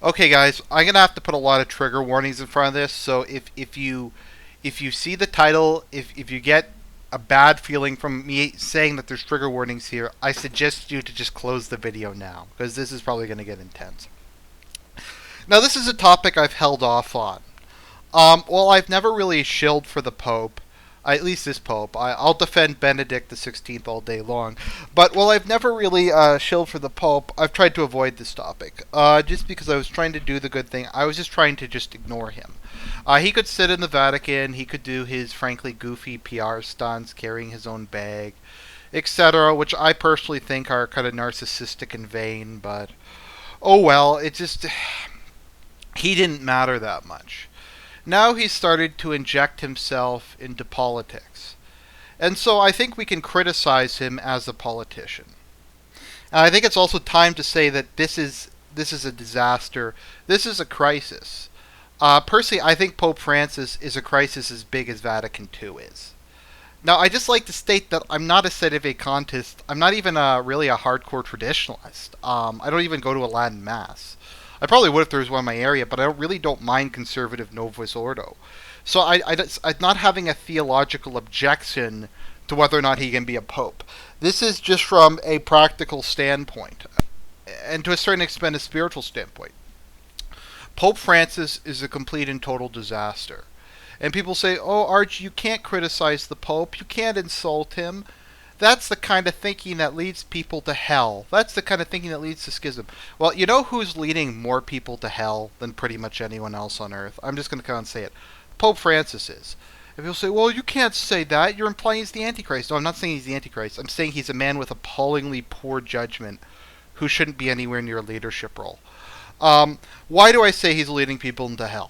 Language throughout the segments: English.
Okay, guys, I'm gonna have to put a lot of trigger warnings in front of this. So if you see the title, if you get a bad feeling from me saying that there's trigger warnings here, I suggest you to just close the video now because this is probably gonna get intense. Now, this is a topic I've held off on. Well, I've never really shilled for the Pope, at least this Pope. I'll defend Benedict the 16th all day long. But while I've never really shilled for the Pope, I've tried to avoid this topic. Just because I was trying to do the good thing, I was just trying to just ignore him. He could sit in the Vatican, he could do his frankly goofy PR stunts, carrying his own bag, etc., which I personally think are kind of narcissistic and vain, but oh well, it just. He didn't matter that much. Now he's started to inject himself into politics. And so I think we can criticize him as a politician. And I think it's also time to say that this is a disaster. This is a crisis. Personally, I think Pope Francis is a crisis as big as Vatican II is. Now, I just like to state that I'm not a sedevacantist. I'm not even really a hardcore traditionalist. I don't even go to a Latin Mass. I probably would if there was one in my area, but I really don't mind conservative Novus Ordo. So I'm not having a theological objection to whether or not he can be a pope. This is just from a practical standpoint, and to a certain extent a spiritual standpoint. Pope Francis is a complete and total disaster. And people say, oh, Arch, you can't criticize the Pope. You can't insult him. That's the kind of thinking that leads people to hell. That's the kind of thinking that leads to schism. Well, you know who's leading more people to hell than pretty much anyone else on earth? I'm just going to come and say it. Pope Francis is. And people say, well, you can't say that. You're implying he's the Antichrist. No, I'm not saying he's the Antichrist. I'm saying he's a man with appallingly poor judgment who shouldn't be anywhere near a leadership role. Why do I say he's leading people into hell?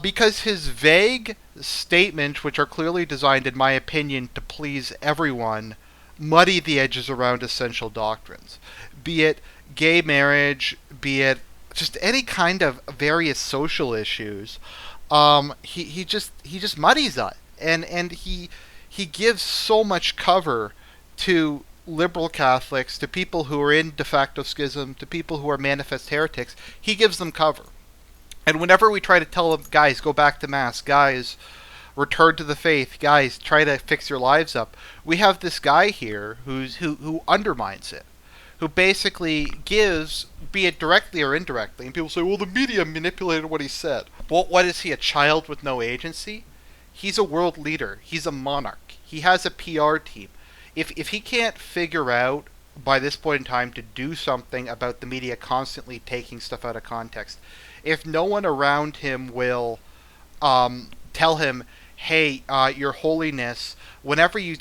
Because his vague statements, which are clearly designed, in my opinion, to please everyone, muddy the edges around essential doctrines. Be it gay marriage, be it just any kind of various social issues. He just muddies it, and he gives so much cover to liberal Catholics, to people who are in de facto schism, to people who are manifest heretics. He gives them cover. And whenever we try to tell them, guys, go back to Mass, guys, return to the faith, guys, try to fix your lives up, we have this guy here who undermines it, who basically gives, be it directly or indirectly, and people say, well, the media manipulated what he said. Well, what is he, a child with no agency? He's a world leader. He's a monarch. He has a PR team. If he can't figure out by this point in time to do something about the media constantly taking stuff out of context, if no one around him will tell him, hey, your holiness, whenever you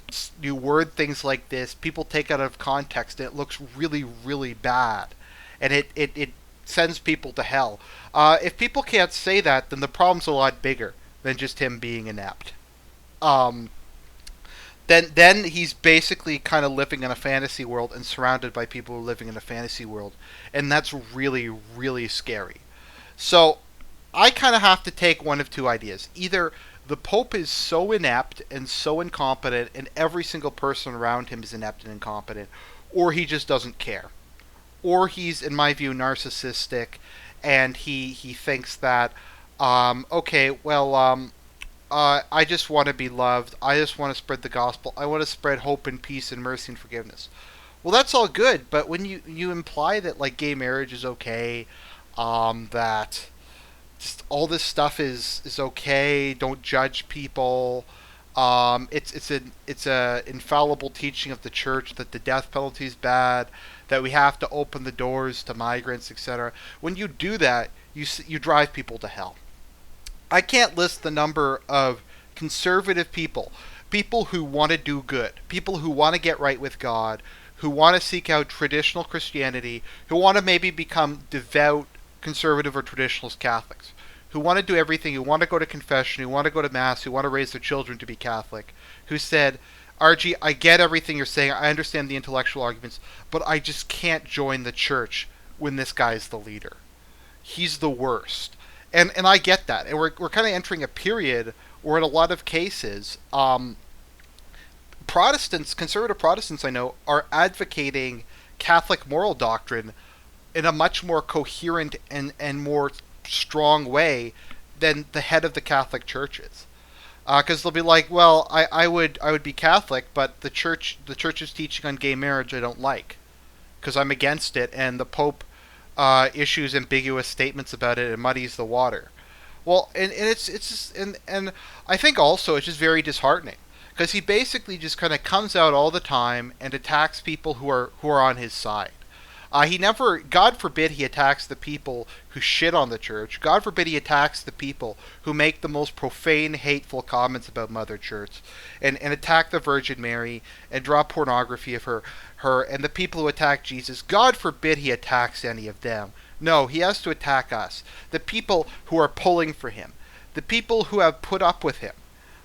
word things like this, people take it out of context and it looks really, really bad. And it sends people to hell. If people can't say that, then the problem's a lot bigger than just him being inept. Um, then he's basically kind of living in a fantasy world and surrounded by people who are living in a fantasy world. And that's really, really scary. So I kind of have to take one of two ideas. Either the Pope is so inept and so incompetent, and every single person around him is inept and incompetent, or he just doesn't care. Or he's, in my view, narcissistic, and he thinks that, okay, well, I just want to be loved. I just want to spread the gospel. I want to spread hope and peace and mercy and forgiveness. Well, that's all good, but when you imply that, like, gay marriage is okay, that just all this stuff is okay. Don't judge people. It's a infallible teaching of the church that the death penalty is bad. That we have to open the doors to migrants, etc. When you do that, you drive people to hell. I can't list the number of conservative people, people who want to do good, people who want to get right with God, who want to seek out traditional Christianity, who want to maybe become devout conservative or traditionalist Catholics, who want to do everything, who want to go to confession, who want to go to Mass, who want to raise their children to be Catholic, who said, RG, I get everything you're saying, I understand the intellectual arguments, but I just can't join the church when this guy's the leader. He's the worst. And I get that. And we're kind of entering a period where in a lot of cases, Protestants, conservative Protestants I know, are advocating Catholic moral doctrine in a much more coherent and more strong way than the head of the Catholic Church is. Because they'll be like, well, I would be Catholic, but the church's teaching on gay marriage I don't like because I'm against it, and the Pope issues ambiguous statements about it and muddies the water. Well, and it's just, and I think also it's just very disheartening because he basically just kind of comes out all the time and attacks people who are on his side. He never, God forbid, he attacks the people who shit on the church. God forbid he attacks the people who make the most profane, hateful comments about Mother Church, and attack the Virgin Mary and draw pornography of her, and the people who attack Jesus. God forbid he attacks any of them. No, he has to attack us, the people who are pulling for him, the people who have put up with him.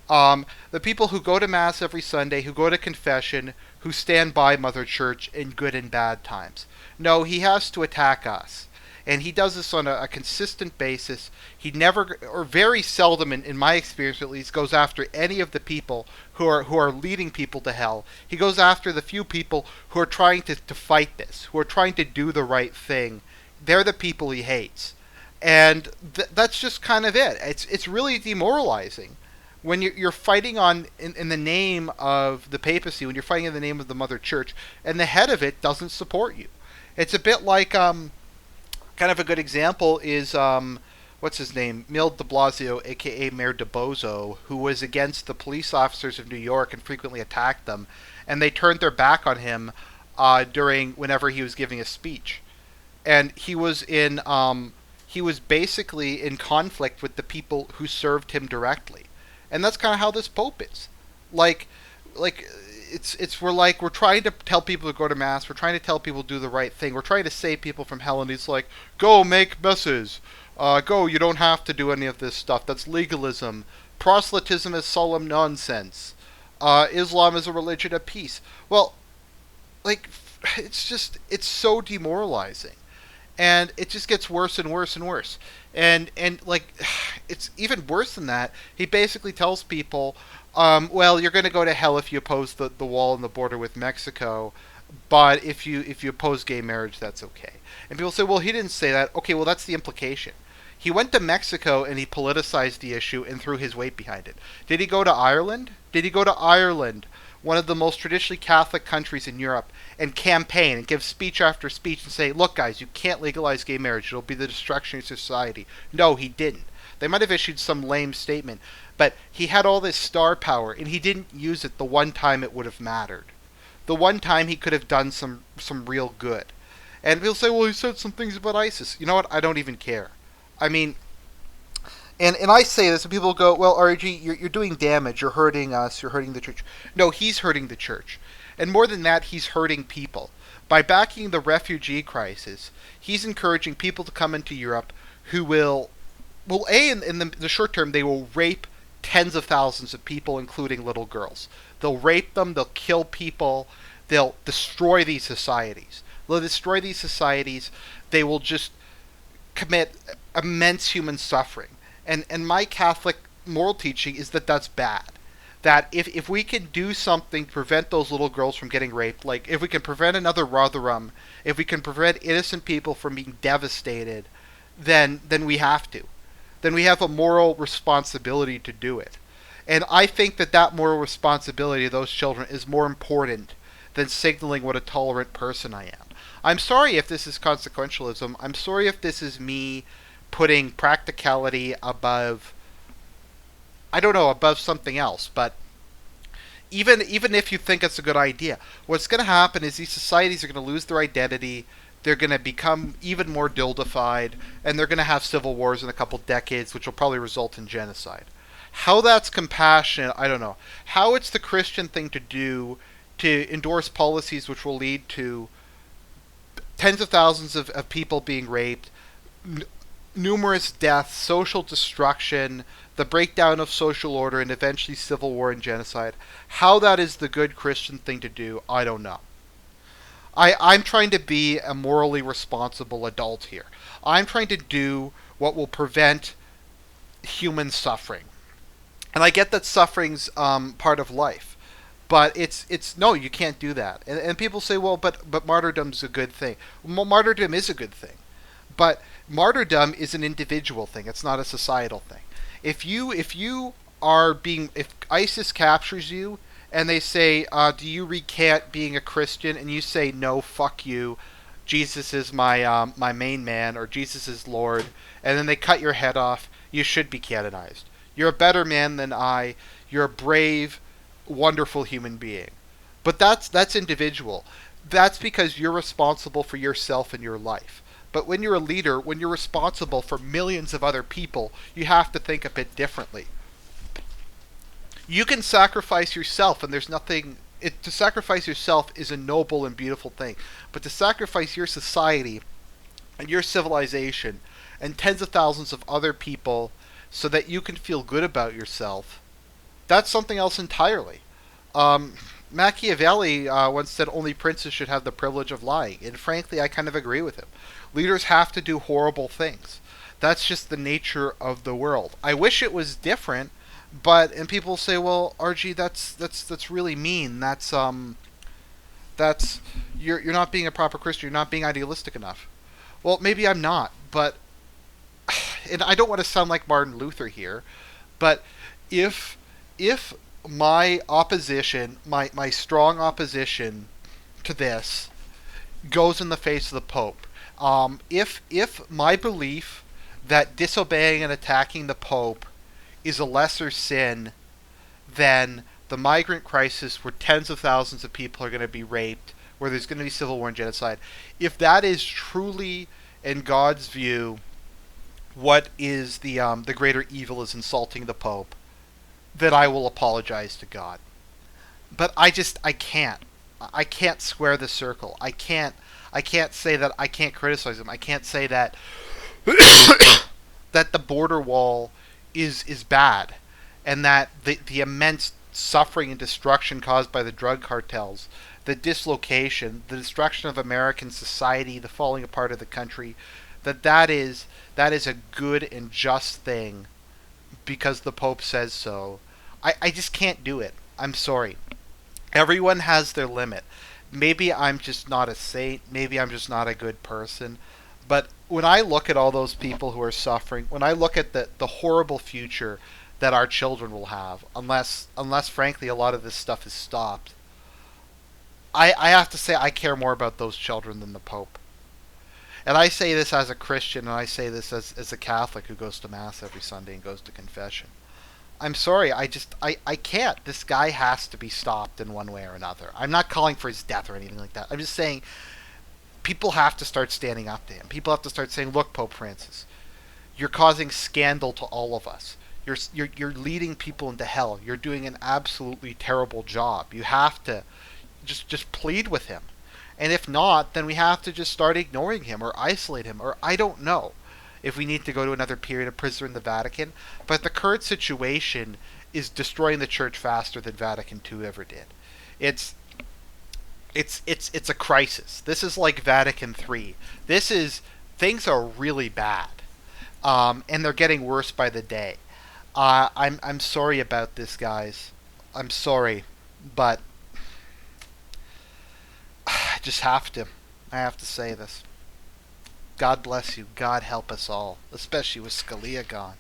The people who go to Mass every Sunday, who go to confession, who stand by Mother Church in good and bad times. No, he has to attack us. And he does this on a consistent basis. He never, or very seldom, in my experience at least, goes after any of the people who are leading people to hell. He goes after the few people who are trying to fight this, who are trying to do the right thing. They're the people he hates. And that's just kind of it. It's really demoralizing when you're fighting in the name of the papacy, when you're fighting in the name of the Mother Church, and the head of it doesn't support you. It's a bit like kind of a good example is what's his name, Mil de Blasio, aka Mayor de Bozo, who was against the police officers of New York and frequently attacked them, and they turned their back on him during whenever he was giving a speech, and he was basically in conflict with the people who served him directly. And that's kind of how this Pope is. Like we're trying to tell people to go to Mass. We're trying to tell people to do the right thing. We're trying to save people from hell. And he's like, go make messes. Go. You don't have to do any of this stuff. That's legalism. Proselytism is solemn nonsense. Islam is a religion of peace. Well, like, it's so demoralizing. And it just gets worse and worse and worse. And like, it's even worse than that. He basically tells people, well, you're going to go to hell if you oppose the wall and the border with Mexico, but if you oppose gay marriage, that's okay. And people say, well, he didn't say that. Okay, well, that's the implication. He went to Mexico and he politicized the issue and threw his weight behind it. Did he go to Ireland? Did he go to Ireland, one of the most traditionally Catholic countries in Europe, and campaign and give speech after speech and say, look, guys, you can't legalize gay marriage. It'll be the destruction of society. No, he didn't. They might have issued some lame statement, but he had all this star power, and he didn't use it the one time it would have mattered. The one time he could have done some real good. And people say, well, he said some things about ISIS. You know what? I don't even care. I mean, and I say this, and people go, well, RG, you're doing damage. You're hurting us. You're hurting the church. No, he's hurting the church. And more than that, he's hurting people. By backing the refugee crisis, he's encouraging people to come into Europe who will in the short term, they will rape tens of thousands of people, including little girls. They'll rape them. They'll kill people. They'll destroy these societies. They'll destroy these societies. They will just commit immense human suffering. And my Catholic moral teaching is that that's bad. That if we can do something to prevent those little girls from getting raped, like if we can prevent another Rotherham, if we can prevent innocent people from being devastated, then we have to. Then we have a moral responsibility to do it. And I think that moral responsibility of those children is more important than signaling what a tolerant person I am. I'm sorry if this is consequentialism. I'm sorry if this is me putting practicality above, I don't know, above something else. But even if you think it's a good idea, what's going to happen is these societies are going to lose their identity. They're going to become even more dildified, and they're going to have civil wars in a couple decades, which will probably result in genocide. How that's compassionate, I don't know. How it's the Christian thing to do to endorse policies which will lead to tens of thousands of people being raped, numerous deaths, social destruction, the breakdown of social order, and eventually civil war and genocide. How that is the good Christian thing to do, I don't know. I'm trying to be a morally responsible adult here. I'm trying to do what will prevent human suffering. And I get that suffering's part of life. But it's no, you can't do that. And people say, well, but martyrdom's a good thing. Well, martyrdom is a good thing, but martyrdom is an individual thing. It's not a societal thing. If you are being if ISIS captures you and they say, do you recant being a Christian? And you say, no, fuck you. Jesus is my main man, or Jesus is Lord, and then they cut your head off. You should be canonized. You're a better man than I. You're a brave, wonderful human being. But that's individual. That's because you're responsible for yourself and your life. But when you're a leader, when you're responsible for millions of other people, you have to think a bit differently. You can sacrifice yourself, and there's nothing. To sacrifice yourself is a noble and beautiful thing. But to sacrifice your society and your civilization and tens of thousands of other people so that you can feel good about yourself, that's something else entirely. Um, Machiavelli once said only princes should have the privilege of lying, and frankly, I kind of agree with him. Leaders have to do horrible things. That's just the nature of the world. I wish it was different, but and people say, well, RG, that's really mean. That's you're not being a proper Christian. You're not being idealistic enough. Well, maybe I'm not, but and I don't want to sound like Martin Luther here, but if if my opposition, my strong opposition to this goes in the face of the Pope, if my belief that disobeying and attacking the Pope is a lesser sin than the migrant crisis where tens of thousands of people are going to be raped, where there's going to be civil war and genocide, if that is truly, in God's view, what is the greater evil is insulting the Pope, then I will apologize to God. But I can't. I can't square the circle. I can't say that I can't criticize him. I can't say that that the border wall is bad, and that the immense suffering and destruction caused by the drug cartels, the dislocation, the destruction of American society, the falling apart of the country, that is a good and just thing because the Pope says so. I just can't do it. I'm sorry. Everyone has their limit. Maybe I'm just not a saint. Maybe I'm just not a good person. But when I look at all those people who are suffering, when I look at the horrible future that our children will have, unless frankly a lot of this stuff is stopped, I have to say I care more about those children than the Pope. And I say this as a Christian, and I say this as a Catholic who goes to Mass every Sunday and goes to confession. I'm sorry, I can't. This guy has to be stopped in one way or another. I'm not calling for his death or anything like that. I'm just saying people have to start standing up to him. People have to start saying, "Look, Pope Francis, you're causing scandal to all of us. You're leading people into hell. You're doing an absolutely terrible job. You have to just plead with him. And if not, then we have to just start ignoring him or isolate him, or I don't know if we need to go to another period of prisoner in the Vatican. But the current situation is destroying the church faster than Vatican II ever did. It's it's a crisis. This is like Vatican III. This is things are really bad, and they're getting worse by the day. I'm sorry about this, guys. I'm sorry, but I just have to. I have to say this. God bless you. God help us all, especially with Scalia gone.